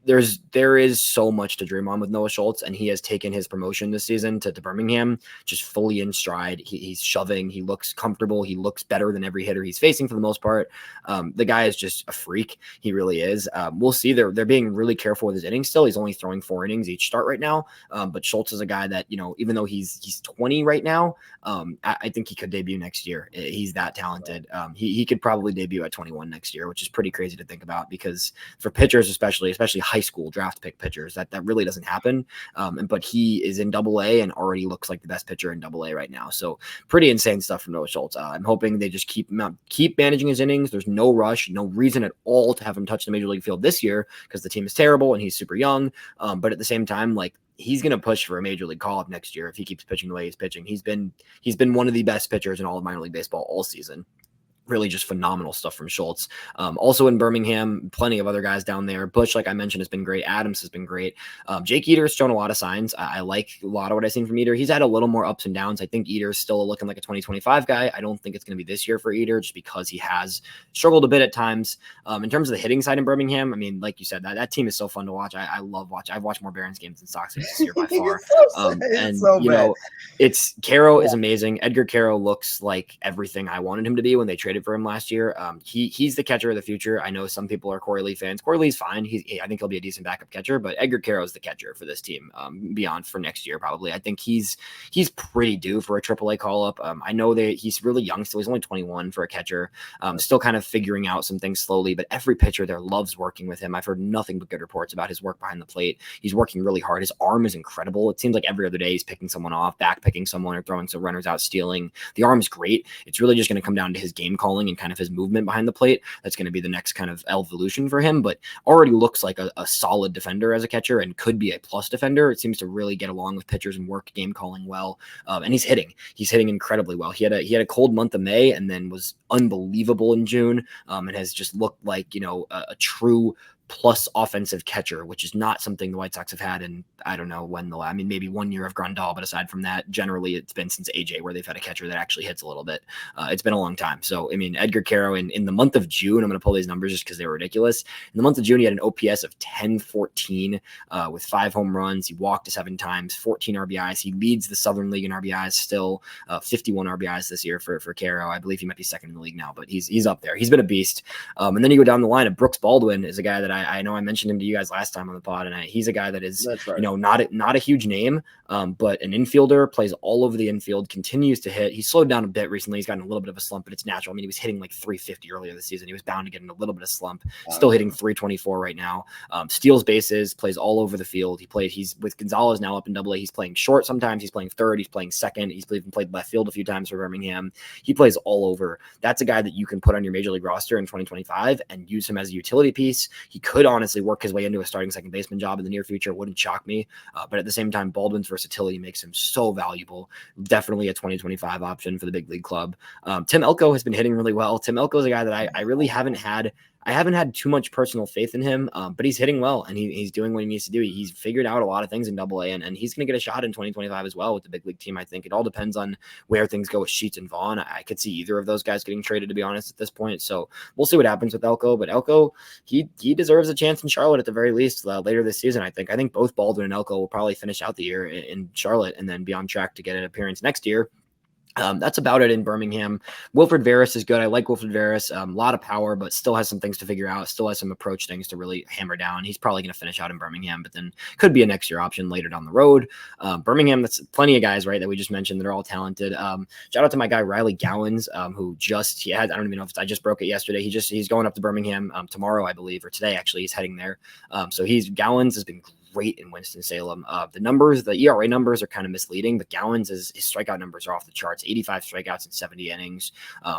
There is so much to dream on with Noah Schultz, and he has taken his promotion this season to Birmingham just fully in stride. He's shoving. He looks comfortable. He looks better than every hitter he's facing for the most part. The guy is just a freak. He really is. We'll see. They're being really careful with his innings still. He's only throwing 4 innings each start right now. But Schultz is a guy that, you know, even though he's 20 right now, I think he could debut next year. He's that talented. He could probably debut at 21 next year, which is pretty crazy to think about, because for pitchers, especially high school draft pick pitchers. That really doesn't happen. But he is in AA and already looks like the best pitcher in AA right now. So pretty insane stuff from Noah Schultz. I'm hoping they just keep managing his innings. There's no rush, no reason at all to have him touch the major league field this year because the team is terrible and he's super young. But at the same time, like, he's going to push for a major league call up next year if he keeps pitching the way he's pitching. He's been one of the best pitchers in all of minor league baseball all season. Really just phenomenal stuff from Schultz. Also in Birmingham, plenty of other guys down there. Bush, like I mentioned, has been great. Adams has been great. Jake Eater's shown a lot of signs. I like a lot of what I've seen from Eater. He's had a little more ups and downs. I think Eater's still looking like a 2025 guy. I don't think it's going to be this year for Eater just because he has struggled a bit at times. In terms of the hitting side in Birmingham, I mean, like you said, that team is so fun to watch. I love watching. I've watched more Barons games than Sox games this year by far. It's Caro is amazing. Edgar Caro looks like everything I wanted him to be when they traded for him last year. He's the catcher of the future. I know some people are Corey Lee fans. Corey Lee's fine. I think he'll be a decent backup catcher, but Edgar Caro is the catcher for this team beyond for next year probably. I think he's pretty due for a AAA call up. I know that he's really young still. He's only 21 for a catcher. Still kind of figuring out some things slowly, but every pitcher there loves working with him. I've heard nothing but good reports about his work behind the plate. He's working really hard. His arm is incredible. It seems like every other day he's picking someone off, back picking someone, or throwing some runners out, stealing. The arm's great. It's really just going to come down to his game calling and kind of his movement behind the plate. That's going to be the next kind of evolution for him, but already looks like a solid defender as a catcher and could be a plus defender. It seems to really get along with pitchers and work game calling well. And he's hitting incredibly well. He had a cold month of May and then was unbelievable in June. And has just looked like, a true plus offensive catcher, which is not something the White Sox have had in, I don't know when maybe 1 year of Grandal, but aside from that, generally it's been since AJ where they've had a catcher that actually hits a little bit. It's been a long time. So, I mean, Edgar Caro in the month of June, I'm going to pull these numbers just because they were ridiculous. In the month of June, he had an OPS of 1014 with 5 home runs. He walked 7 times, 14 RBIs. He leads the Southern League in RBIs still, 51 RBIs this year for Caro. I believe he might be second in the league now, but he's up there. He's been a beast. And then you go down the line of Brooks Baldwin is a guy that I know I mentioned him to you guys last time on the pod, and he's a guy that is, right, not a huge name, but an infielder, plays all over the infield, continues to hit. He's slowed down a bit recently. He's gotten a little bit of a slump, but it's natural. I mean, he was hitting like 350 earlier this season. He was bound to get in a little bit of slump. Still hitting 324 right now. Steals bases, plays all over the field. He's with Gonzalez now up in AA. He's playing short sometimes. He's playing third. He's playing second. He's even played left field a few times for Birmingham. He plays all over. That's a guy that you can put on your major league roster in 2025 and use him as a utility piece. He could honestly work his way into a starting second baseman job in the near future. It wouldn't shock me. But at the same time, Baldwin's versatility makes him so valuable. Definitely a 2025 option for the big league club. Tim Elko has been hitting really well. Tim Elko is a guy that I really haven't had too much personal faith in him, but he's hitting well and he's doing what he needs to do. He's figured out a lot of things in AA and he's going to get a shot in 2025 as well with the big league team. I think it all depends on where things go with Sheets and Vaughn. I could see either of those guys getting traded, to be honest, at this point. So we'll see what happens with Elko, but Elko, he deserves a chance in Charlotte at the very least later this season. I think both Baldwin and Elko will probably finish out the year in Charlotte and then be on track to get an appearance next year. That's about it in Birmingham. Wilfred Veras is good. I like Wilfred Veras. A lot of power, but still has some things to figure out. Still has some approach things to really hammer down. He's probably going to finish out in Birmingham, but then could be a next year option later down the road. Birmingham, that's plenty of guys, right, that we just mentioned that are all talented. Shout out to my guy Riley Gowans, who I don't even know if I just broke it yesterday. He's going up to Birmingham tomorrow, I believe, or today actually. He's heading there. Gowans has been great in Winston-Salem. The ERA numbers are kind of misleading, but Gowans' his strikeout numbers are off the charts. 85 strikeouts in 70 innings.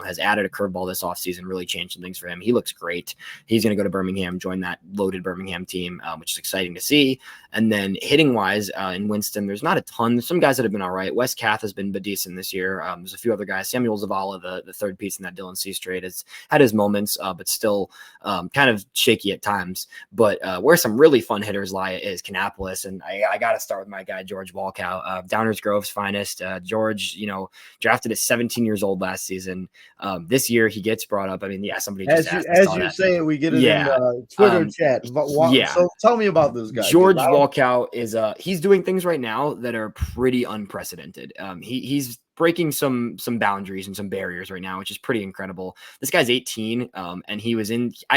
Has added a curveball this offseason, really changed some things for him. He looks great. He's going to go to Birmingham, join that loaded Birmingham team, which is exciting to see. And then hitting-wise in Winston, there's not a ton. There's some guys that have been all right. Wes Kath has been decent this year. There's a few other guys. Samuel Zavala, the third piece in that Dylan C. straight, has had his moments, but still kind of shaky at times. But where some really fun hitters lie is Kannapolis, and I got to start with my guy George Walkout, Downers Grove's finest. George, drafted at 17 years old last season. This year he gets brought up. I mean, yeah, somebody just asked. As you say it, we get it in the Twitter chat. So tell me about this guy. George Walkout is he's doing things right now that are pretty unprecedented. He's breaking some boundaries and some barriers right now, which is pretty incredible. This guy's 18, and he was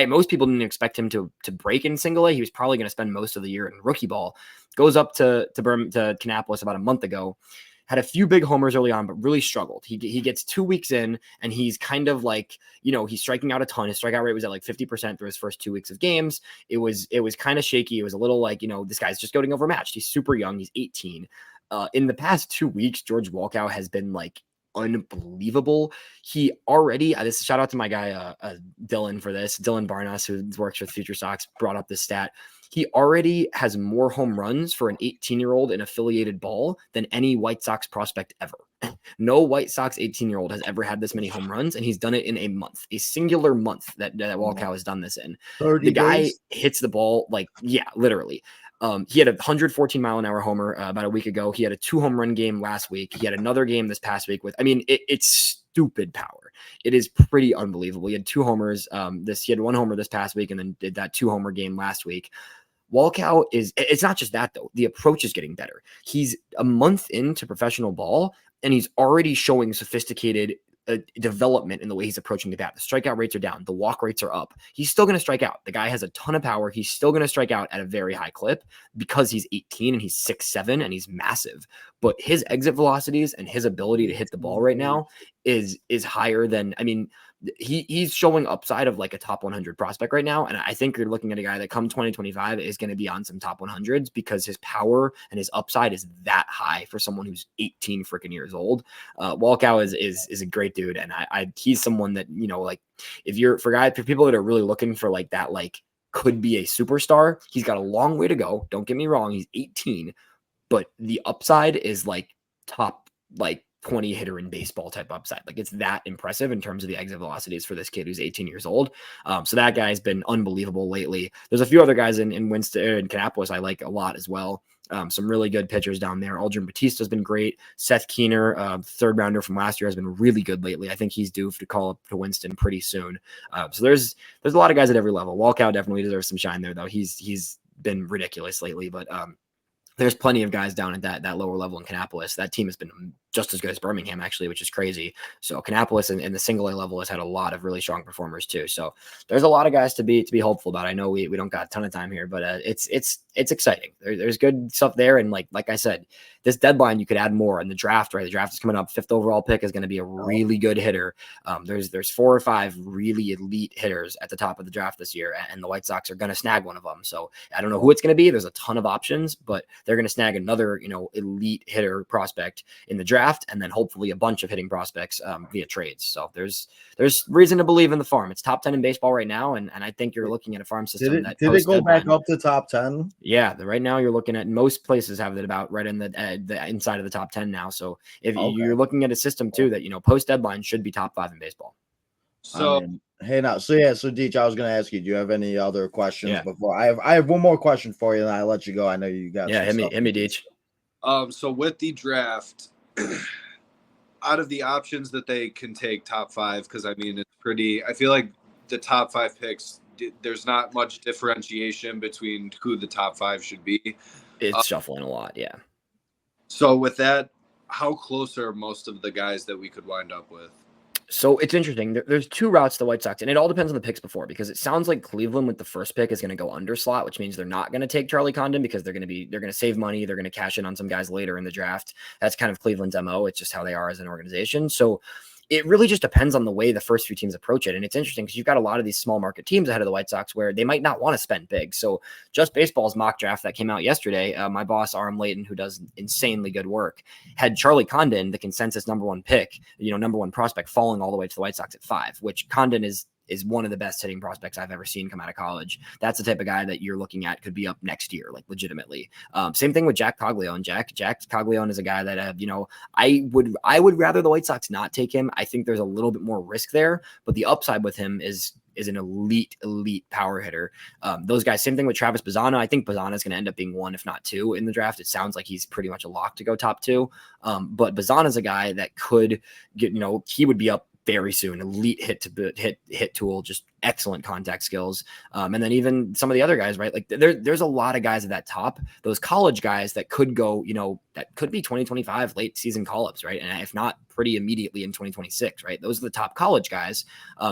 most people didn't expect him to break in single A. He was probably going to spend most of the year in rookie ball. Goes up to Kannapolis about a month ago, had a few big homers early on, but really struggled. He gets 2 weeks in, and he's kind of like, he's striking out a ton. His strikeout rate was at like 50% through his first 2 weeks of games. It was kind of shaky. It was a little like, this guy's just getting overmatched. He's super young. He's 18. In the past 2 weeks, George Walkout has been like unbelievable. He already, this shout out to my guy Dylan for this. Dylan Barnas, who works with Future Sox, brought up this stat. He already has more home runs for an 18-year-old in affiliated ball than any White Sox prospect ever. No White Sox 18-year-old has ever had this many home runs, and he's done it in a month, a singular month that Walkout has done this in. The guy days. hits the ball literally. He had a 114-mile-an-hour homer about a week ago. He had a 2-home run game last week. He had another game this past week with, it's stupid power. It is pretty unbelievable. He had 2 homers. He had 1 homer this past week, and then did that 2-homer game last week. Walkout it's not just that though. The approach is getting better. He's a month into professional ball, and he's already showing sophisticated development in the way he's approaching the bat. The strikeout rates are down. The walk rates are up. He's still going to strike out. The guy has a ton of power. He's still going to strike out at a very high clip because he's 18 and he's 6'7" and he's massive. But his exit velocities and his ability to hit the ball right now is higher than, he's showing upside of like a top 100 prospect right now. And I think you're looking at a guy that come 2025 is going to be on some top 100s because his power and his upside is that high for someone who's 18 freaking years old. Walkout is a great dude. And he's someone that, for people that are really looking for like that, like could be a superstar, he's got a long way to go. Don't get me wrong. He's 18, but the upside is like top, 20 hitter in baseball type upside. Like it's that impressive in terms of the exit velocities for this kid who's 18 years old. So that guy's been unbelievable lately. There's a few other guys in Winston and Kannapolis I like a lot as well. Some really good pitchers down there. Aldrin Batista has been great. Seth Keener, third rounder from last year, has been really good lately. I think he's due to call up to Winston pretty soon. So there's a lot of guys at every level. Walkout definitely deserves some shine there though. He's been ridiculous lately, but there's plenty of guys down at that lower level in Kannapolis. That team has been just as good as Birmingham, actually, which is crazy. So Kannapolis in the single A level has had a lot of really strong performers too. So there's a lot of guys to be hopeful about. I know we don't got a ton of time here, but it's exciting. There's good stuff there. And like I said, this deadline, you could add more in the draft, right? The draft is coming up. 5th overall pick is going to be a really good hitter. There's 4 or 5 really elite hitters at the top of the draft this year, and the White Sox are going to snag one of them. So I don't know who it's going to be. There's a ton of options, but they're going to snag another, elite hitter prospect in the draft, and then hopefully a bunch of hitting prospects via trades. So there's reason to believe in the farm. It's top 10 in baseball right now, and I think you're looking at a farm system did it go back up to top 10? Yeah, right now you're looking at most places have it about right in the inside of the top 10 now. So if you're looking at a system too that post deadline should be top 5 in baseball. So so Deech, I was going to ask you, do you have any other questions before? I have one more question for you, and I let you go. I know you got hit me, Deech. So with the draft, out of the options that they can take top 5, because it's pretty. I feel like the top 5 picks, there's not much differentiation between who the top 5 should be. It's shuffling a lot, yeah. So with that, how close are most of the guys that we could wind up with? So it's interesting. There's 2 routes the White Sox, and it all depends on the picks before, because it sounds like Cleveland with the first pick is going to go under slot, which means they're not going to take Charlie Condon because they're going to save money. They're going to cash in on some guys later in the draft. That's kind of Cleveland's MO. It's just how they are as an organization. So it really just depends on the way the first few teams approach it. And it's interesting because you've got a lot of these small market teams ahead of the White Sox where they might not want to spend big. So Just Baseball's mock draft that came out yesterday, my boss, Aram Layton, who does insanely good work, had Charlie Condon, the consensus number 1 pick, number 1 prospect, falling all the way to the White Sox at 5, which Condon is one of the best hitting prospects I've ever seen come out of college. That's the type of guy that you're looking at could be up next year, like legitimately. Same thing with Jack Coglione. Jack Coglione is a guy that, I would rather the White Sox not take him. I think there's a little bit more risk there, but the upside with him is an elite power hitter. Those guys, same thing with Travis Bazzana. I think Bazzana is going to end up being 1, if not 2 in the draft. It sounds like he's pretty much a lock to go top 2. But Bazzana is a guy that could get, he would be up very soon. Elite hit tool, just excellent contact skills. And then even some of the other guys, right? Like there's a lot of guys at that top, those college guys that could go, that could be 2025 late season call-ups, right? And if not pretty immediately in 2026, right? Those are the top college guys.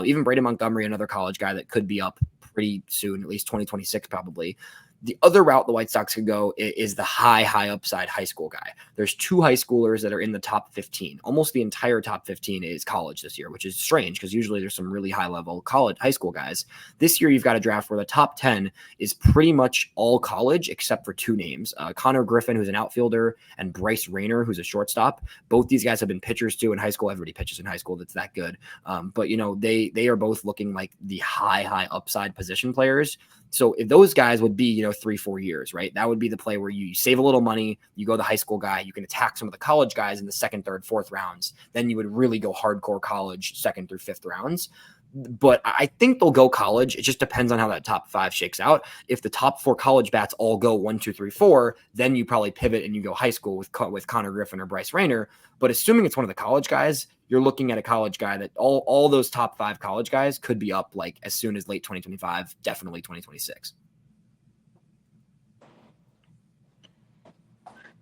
Even Braden Montgomery, another college guy that could be up pretty soon, at least 2026 probably. The other route the White Sox could go is the high upside high school guy. There's 2 high schoolers that are in the top 15. Almost the entire top 15 is college this year, which is strange because usually there's some really high level high school guys. This year you've got a draft where the top 10 is pretty much all college except for 2 names. Connor Griffin, who's an outfielder, and Bryce Rayner, who's a shortstop. Both these guys have been pitchers too in high school. Everybody pitches in high school that's that good. But they are both looking like the high upside position players. So if those guys would be, 3-4 years, right? That would be the play where you save a little money, you go the high school guy, you can attack some of the college guys in the 2nd, 3rd, 4th rounds. Then you would really go hardcore college 2nd through 5th rounds. But I think they'll go college. It just depends on how that top 5 shakes out. If the top 4 college bats all go 1, 2, 3, 4, then you probably pivot and you go high school with Connor Griffin or Bryce Rayner. But assuming it's one of the college guys, you're looking at a college guy that all those top 5 college guys could be up like as soon as late 2025, definitely 2026.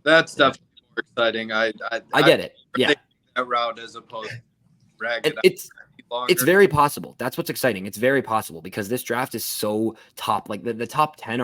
That's definitely more exciting. I get it. Yeah, that route as opposed to dragging It's very possible. That's what's exciting. It's very possible because this draft is so top. Like the top 10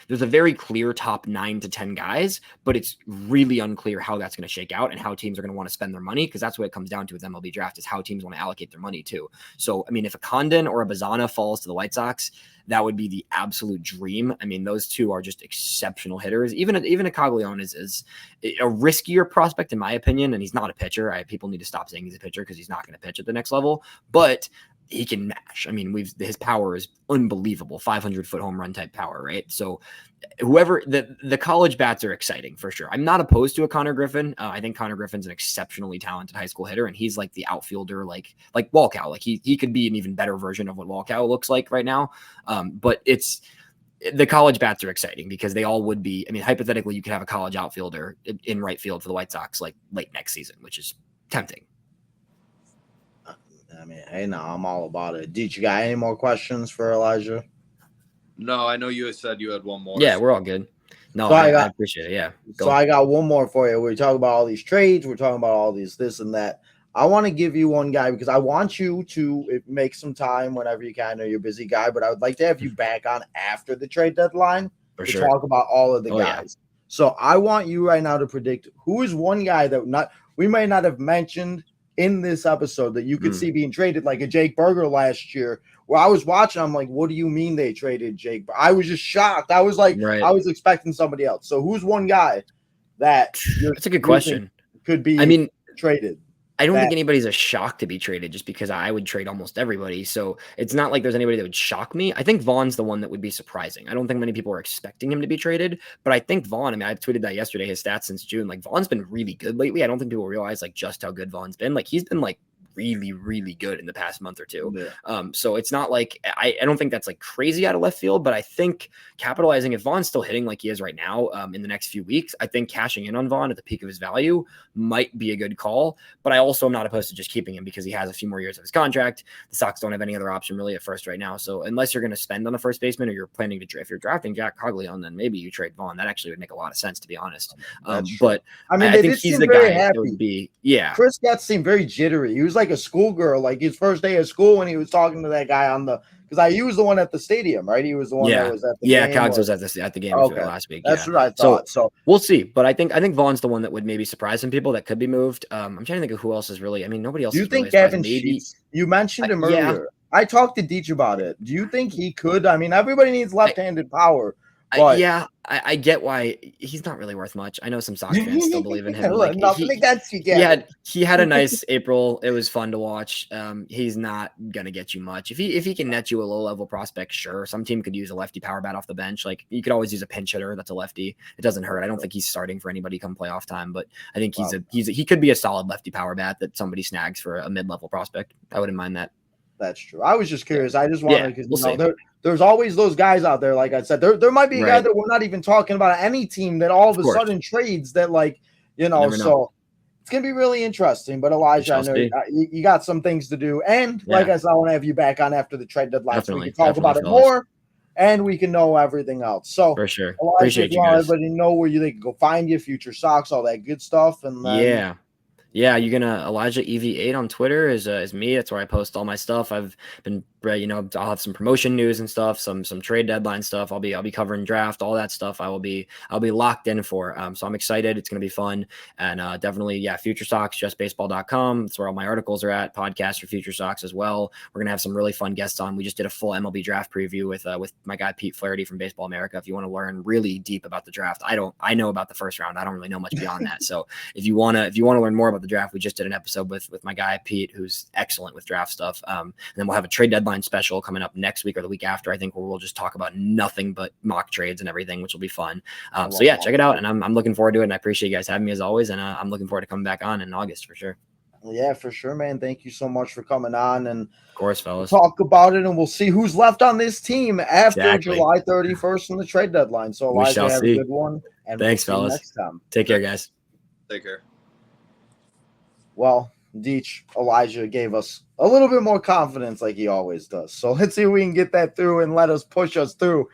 there's a very clear top 9 to 10 guys, but it's really unclear how that's going to shake out and how teams are going to want to spend their money, because that's what it comes down to with MLB draft is how teams want to allocate their money too. So, I mean, if a Condon or a Bazana falls to the White Sox, that would be the absolute dream. I mean, those 2 are just exceptional hitters. Even a Caglione is a riskier prospect in my opinion, and he's not a pitcher. People need to stop saying he's a pitcher because he's not going to pitch at the next level, but he can mash. I mean, his power is unbelievable, 500-foot home run type power, right? So whoever the college bats are exciting for sure. I'm not opposed to a Connor Griffin. I think Connor Griffin's an exceptionally talented high school hitter, and he's like the outfielder, like Walkout. Like he could be an even better version of what Walkout looks like right now. But the college bats are exciting because they all would be. I mean, hypothetically, you could have a college outfielder in right field for the White Sox like late next season, which is tempting. I mean, hey, no, I'm all about it. Did you got any more questions for Elijah? No, I know you had said you had one more. Yeah, we're all good. No, So I appreciate it. Yeah. So I got one more for you. We're talking about all these trades. We're talking about all these this and that. I want to give you one guy because I want you to make some time whenever you can. I know you're a busy guy, but I would like to have you back on after the trade deadline to talk about all of the guys. Yeah. So I want you right now to predict who is one guy that we might not have mentioned in this episode that you could see being traded, like a Jake Berger last year, where I was watching. I'm like, what do you mean they traded Jake? I was just shocked. I was like, I was expecting somebody else. So who's one guy that that's a good question could be traded? I don't think anybody's a shock to be traded just because I would trade almost everybody. So it's not like there's anybody that would shock me. I think Vaughn's the one that would be surprising. I don't think many people are expecting him to be traded, but I think Vaughn, I mean, I tweeted that yesterday, his stats since June, like Vaughn's been really good lately. I don't think people realize like just how good Vaughn's been. Like he's been like really, really good in the past month or 2. Yeah. So it's not like I don't think that's like crazy out of left field, but I think capitalizing, if Vaughn's still hitting like he is right now in the next few weeks, I think cashing in on Vaughn at the peak of his value might be a good call. But I also am not opposed to just keeping him because he has a few more years of his contract. The Sox don't have any other option really at first right now. So unless you're going to spend on a first baseman or you're planning to if you're drafting Jack Coglione, then maybe you trade Vaughn. That actually would make a lot of sense, to be honest. But I mean, I think he's the guy that would be. Yeah, Chris Getz seemed very jittery. He was like a schoolgirl, like his first day of school when he was talking to that guy because he was the one at the stadium, right? He was the one that was at the game. Cogs was at the game last week. That's what I thought. So we'll see. But I think Vaughn's the one that would maybe surprise some people that could be moved. I'm trying to think of who else is really. I mean, nobody else. Do you think Gavin Sheets? You mentioned him earlier. I talked to Deech about it. Do you think he could? I mean, everybody needs left-handed power. But I get why he's not really worth much. I know some Sox fans still believe in him. He had a nice April. It was fun to watch. He's not gonna get you much. If he can net you a low level prospect, sure. Some team could use a lefty power bat off the bench. Like you could always use a pinch hitter that's a lefty. It doesn't hurt. I don't think he's starting for anybody come playoff time, but I think he could be a solid lefty power bat that somebody snags for a mid level prospect. I wouldn't mind that. That's true. I was just curious. I just wanted because there's always those guys out there. Like I said, there might be a guy that we're not even talking about any team that all of a sudden trades that so it's gonna be really interesting. But Elijah, I know you got some things to do, and like I said, I want to have you back on after the trade deadline so we can talk about it more, and we can know everything else. So for sure, Elijah, appreciate you guys. Everybody know where they can go find you, future Sox, all that good stuff, and then, Yeah, you're gonna Elijah EV8 on Twitter is me. That's where I post all my stuff. I've been you know, I'll have some promotion news and stuff, some trade deadline stuff. I'll be covering draft, all that stuff. I'll be locked in for. So I'm excited. It's going to be fun. And definitely, yeah, Future Sox, justbaseball.com. That's where all my articles are at. Podcast for Future Sox as well. We're going to have some really fun guests on. We just did a full MLB draft preview with my guy Pete Flaherty from Baseball America. If you want to learn really deep about the draft, I know about the first round. I don't really know much beyond that. So if you want to learn more about the draft, we just did an episode with my guy Pete, who's excellent with draft stuff. And then we'll have a trade deadline special coming up next week or the week after, I think, where we'll just talk about nothing but mock trades and everything, which will be fun. So yeah, check it out. And I'm looking forward to it. And I appreciate you guys having me as always. And I'm looking forward to coming back on in August for sure. Yeah, for sure, man. Thank you so much for coming on, and of course, fellas, we'll talk about it, and we'll see who's left on this team after July 31st and the trade deadline. So Elijah, have a good one. And thanks, fellas. Next time. Take care, guys. Take care. Well, Deech, Elijah gave us a little bit more confidence like he always does. So let's see if we can get that through and let us push us through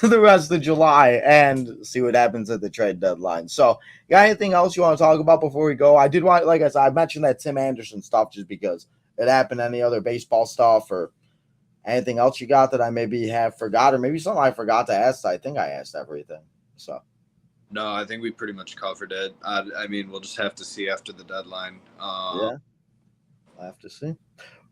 the rest of July and see what happens at the trade deadline. So, got anything else you want to talk about before we go? I did want, like I said, I mentioned that Tim Anderson stuff just because it happened. Any other baseball stuff or anything else you got that I maybe have forgot, or maybe something I forgot to ask? I think I asked everything. So. No, I think we pretty much covered it. I mean, we'll just have to see after the deadline. Yeah, I'll have to see.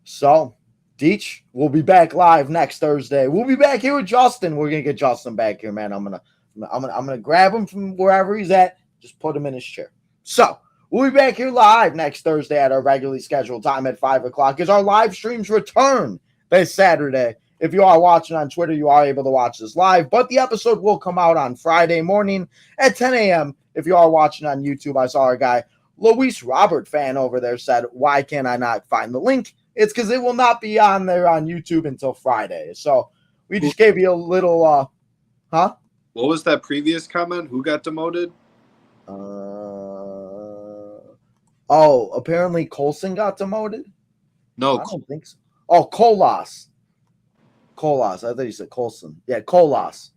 So, Deech, we'll be back live next Thursday. We'll be back here with Justin. We're gonna get Justin back here, man. I'm gonna grab him from wherever he's at. Just put him in his chair. So we'll be back here live next Thursday at our regularly scheduled time at 5 o'clock as our live streams return this Saturday. If you are watching on Twitter, you are able to watch this live, but the episode will come out on Friday morning at 10 a.m. If you are watching on YouTube, I saw our guy Luis Robert fan over there said, "Why can't I not find the link?" It's because it will not be on there on YouTube until Friday. So we just gave you a little, What was that previous comment? Who got demoted? Apparently Colson got demoted. No, I don't think so. Oh, Colas. I thought you said Colson. Yeah, Colas.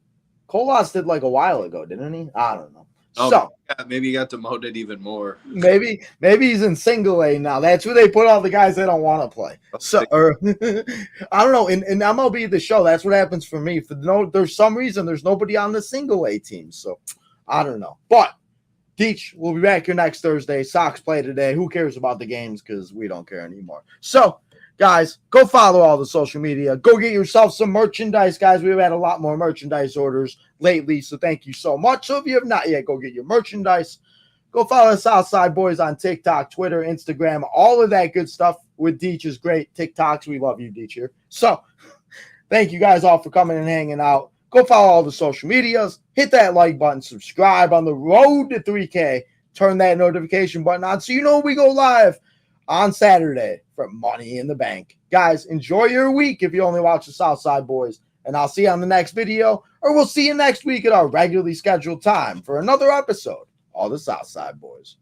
Colas did like a while ago, didn't he? I don't know. Oh, so yeah, maybe he got demoted even more. Maybe he's in single A now. That's where they put all the guys they don't want to play. So, I don't know. In MLB The Show, that's what happens for me. There's some reason there's nobody on the single A team. So I don't know. But Deech, we'll be back here next Thursday. Sox play today. Who cares about the games? Because we don't care anymore. So, guys, go follow all the social media. Go get yourself some merchandise, guys. We've had a lot more merchandise orders lately, so thank you so much. So if you have not yet, go get your merchandise. Go follow the Southside Boys on TikTok, Twitter, Instagram, all of that good stuff with Deech is great. TikToks, we love you, Deech here. So thank you guys all for coming and hanging out. Go follow all the social medias. Hit that like button. Subscribe on the road to 3K. Turn that notification button on so you know we go live on Saturday for Money in the Bank. Guys, enjoy your week if you only watch the Southside Boys. And I'll see you on the next video, or we'll see you next week at our regularly scheduled time for another episode of the Southside Boys.